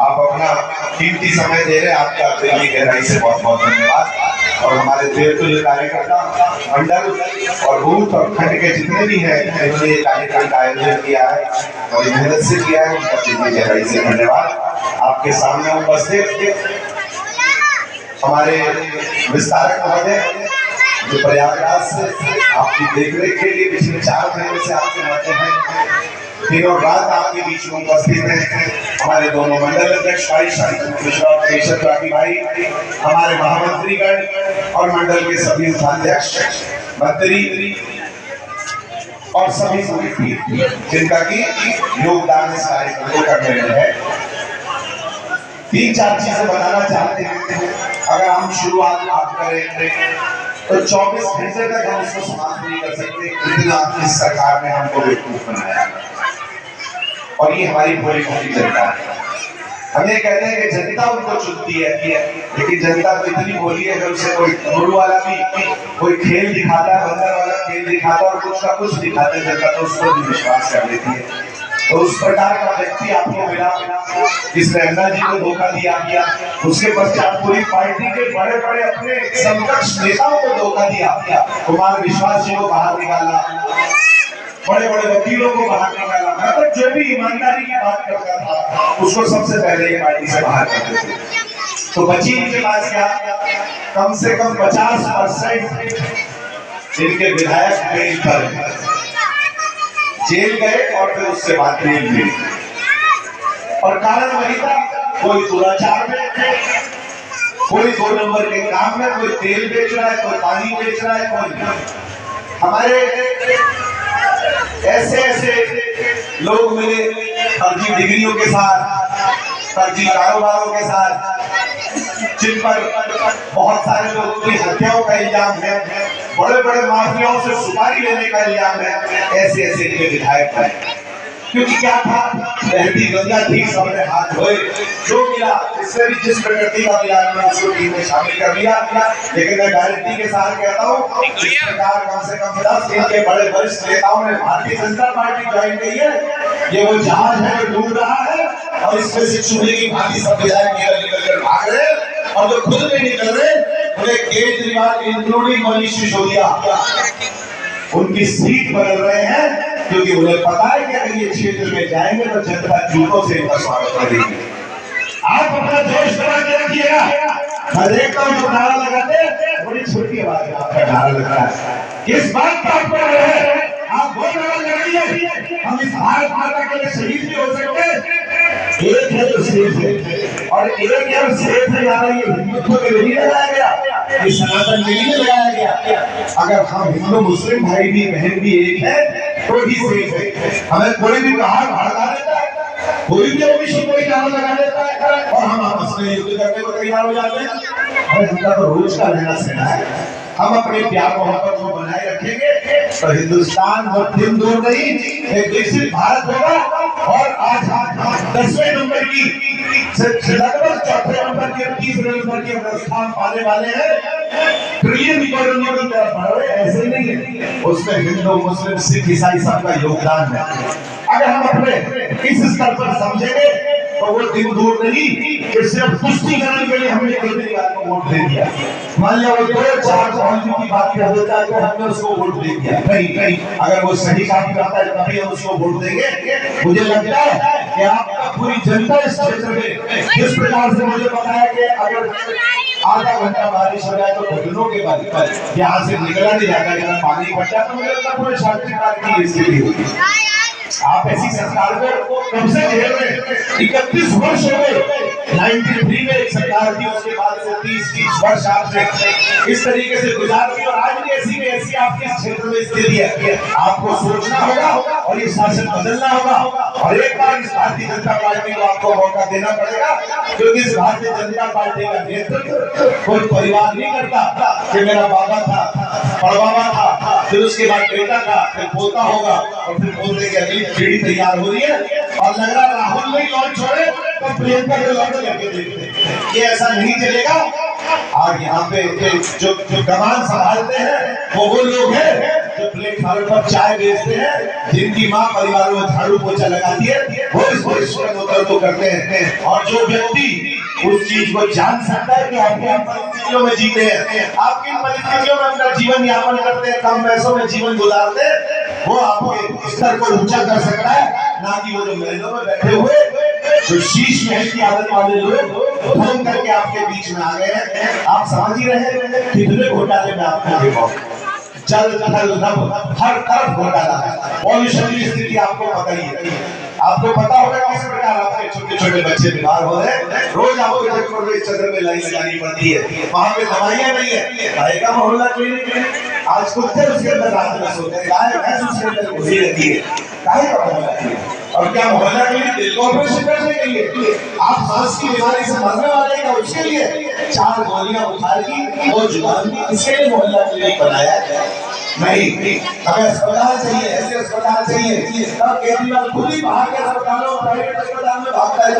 आप अपना कीमती समय दे रहे हैं, आपका दिल की गहराई से बहुत बहुत धन्यवाद। और हमारे देवतुल्य कार्यकर्ता मंडल और बूथ और खंड के जितने भी हैं, इन्होंने ये कार्यक्रम का आयोजन किया है और मेहनत से किया है, उनका दिल की गहराई से धन्यवाद। आपके सामने उपस्थित हमारे विस्तारक महोदय जो प्रयागराज से आपकी देखरेख के लिए पिछले 4 महीने से आपके रहते हैं, दिनों रात आपके बीच में उपस्थित हैं। हमारे दोनों मंडल अध्यक्ष भाई शांतिलाल मिश्रा और केशव राठी भाई, हमारे महामंत्रीगण और मंडल के सभी उपाध्यक्ष मंत्री और सभी समिति जिनका की योगदान इस कार्यक्रम को करने में है। 3-4 चीजें बताना चाहते हैं। अगर हम शुरुआत आप करें तो 24 घंटे तक हम उसको समाप्त नहीं कर सकते, इतना इस सरकार ने हमको बेवकूफ बनाया और ये हमारी पूरी जनता है। हम ये कहते हैं कि जनता उनको चुनती है, लेकिन जनता तो इतनी बोली है, अगर उसे कोई गुरु वाला भी कोई खेल दिखाता है, बंदर वाला खेल दिखाता है और कुछ का कुछ दिखाता है, जनता तो उस पर भी विश्वास कर लेती है। तो उस प्रकार का व्यक्ति आपको मिला जिसने अन्ना जी को धोखा दिया, उसके पश्चात पूरी पार्टी के बड़े बड़े अपने समकक्ष नेताओं को धोखा दिया, कुमार विश्वास जी को बाहर निकाला, बड़े बड़े वकीलों को बाहर निकाला, मतलब जो भी ईमानदारी की बात करता था उसको सबसे पहले ये पार्टी से बाहर करते थे। तो बची इनके पास क्या, कम से कम 50% इनके विधायक बेल पर जेल गए और फिर उससे बाद जेल मिली और कारण वही था, कोई दुराचार में, कोई 2 नंबर के काम में, कोई तेल बेच रहा है, कोई पानी बेच रहा है, कोई हमारे ऐसे ऐसे लोग मिले फर्जी डिग्रियों के साथ, फर्जी कारोबारों के साथ, जिन पर बहुत सारे लोगों की हत्याओं का इल्जाम है, बड़े बड़े माफियाओं से सुपारी लेने का इल्जाम है। ऐसे ऐसे इनके विधायक हैं, क्योंकि क्या था, बहती गंगा थी, सबने हाथ धोए, जो मिला इससे भी जिस प्रकृति का मिला उसको टीम में शामिल कर लिया। लेकिन मैं गारंटी के साथ कहता हूँ, इस प्रकार कम से कम 10 इनके बड़े वरिष्ठ नेताओं ने भारतीय जनता पार्टी ज्वाइन की है। ये वो जहाज है जो डूब रहा है और इसमें से चूहे की भांति सब विधायक निकल कर भाग रहे हैं और जो खुद नहीं निकल रहे उन्हें केजरीवाल इंक्लूडिंग मनीष सिसोदिया उनकी सीट बदल रहे हैं, क्योंकि उन्हें पता है कि अगर ये क्षेत्र में जाएंगे तो जनता जूतों से इनका स्वागत करेगी। आप अपना जोश बना के रखिएगा। मैं देखता हूँ जो नारा लगाते हैं बड़ी छोटी आवाज में आपका नारा लगता है, किस बात का आपको है, आप वो नारा लगाइए। हम इस भारत माता के लिए शहीद भी हो सकते हैं। एक है तो सेफ है और एक है सेफ है, यार ये हिंदुत्व के लिए लगाया गया, ये सनातन के लिए लगाया गया। अगर हम हिंदू मुस्लिम भाई भी बहन भी एक है तो ही सेफ है। हमें कोई भी बाहर भड़का देता है, कोई भी ओबीसी कोई नारा लगा देता है और हम आपस में युद्ध करने को तैयार हो जाते हैं। अरे हमका तो रोज का लेना सेना है। हम अपने प्यार मोहब्बत को बनाए रखेंगे तो हिंदुस्तान बहुत दिन दूर नहीं, एक विकसित भारत होगा। और आज 10वें नंबर की लगभग 4थे नंबर की 30वें नंबर की व्यवस्था पाने वाले हैं। ट्रिलियन इकोनॉमी की तरफ बढ़ रहे, ऐसे नहीं है, उसमें हिंदू मुस्लिम सिख ईसाई सबका योगदान है। अगर हम अपने इस स्तर पर समझेंगे तो वो दिन दूर नहीं कि सिर्फ पुष्टिकरण के लिए हमने केजरीवाल को वोट दे दिया। मान लिया वो 2-4 की बात कर देता है तो हमने उसको वोट दे दिया, नहीं, अगर वो सही काम करता है तभी हम उसको वोट देंगे। मुझे लगता है कि आपका पूरी जनता इस क्षेत्र में जिस प्रकार से मुझे बताया कि अगर आधा घंटा बारिश हो जाए तो घुटनों के बाद यहाँ से निकला नहीं जाता, अगर पानी बढ़ता तो मुझे लगता है पूरे शांति की स्थिति होगी। आप ऐसी सरकार को कब से झेल रहे हैं? 31 वर्ष हो गए। 93 में एक सरकार थी, उसके बाद से 30 वर्ष आपने इस तरीके से गुजार दी और आज भी ऐसी आपके क्षेत्र में स्थिति है। आपको सोचना होगा और ये शासन बदलना होगा और एक बार इस भारतीय जनता पार्टी को आपको मौका देना पड़ेगा, क्योंकि इस भारतीय जनता पार्टी का नेतृत्व कोई परिवार नहीं करता कि मेरा बाबा था, परबाबा था, फिर उसके बाद बेटा था, फिर पोता होगा और फिर पोते की अगली पीढ़ी तैयार हो रही है और लग रहा राहुल नहीं लॉन्च हो रहे तो प्रियंका के लॉन्च करके देखते। ये ऐसा नहीं चलेगा। आज यहाँ पे जो कमान संभालते हैं वो लोग हैं जो प्लेटफार्म पर चाय बेचते हैं, जिनकी माँ परिवारों में झाड़ू पोछा लगाती है, वो इस नौकर को करते हैं। और जो व्यक्ति उस चीज को जान सकता है कि आप किन परिस्थितियों में जीते हैं, आप किन परिस्थितियों में अपना जीवन यापन करते हैं, कम पैसों में जीवन गुजारते हैं, वो आपके स्तर को ऊंचा कर सकता है। ना कि वो जो महलों में बैठे हुए जो शीश महल की आदत वाले लोग भंग करके आपके बीच में आ गए हैं। आप समझ ही रहे कितने घोटाले में आपको देखो, जल थल नभ हर तरफ घोटाला है। पॉल्यूशन की स्थिति आपको पता ही है। आपको पता होगा किस प्रकार आपके छोटे छोटे बच्चे बीमार हो रहे हैं। रोज आपको डॉक्टर चक्कर में लाइन लगानी पड़ती है, वहां पे दवाइयां नहीं है। आएगा मोहल्ला क्लिनिक, आज कुत्ते उसके अंदर रात में सोते हैं, गाय भैंस उसके अंदर घुसी रहती है। काहे का मोहल्ला क्लिनिक? और क्या मोहल्ला क्लिनिक दिल को ऑपरेशन करने के लिए? आप सांस की बीमारी से मरने वाले का उसके लिए 4 गोलियां बुखार की और जुबान की, इसके लिए मोहल्ला क्लिनिक बनाया गया? नहीं, हमें अस्पताल चाहिए, ऐसे अस्पताल चाहिए। तब केजरीवाल खुद ही बाहर के अस्पतालों, प्राइवेट अस्पताल में भागता है।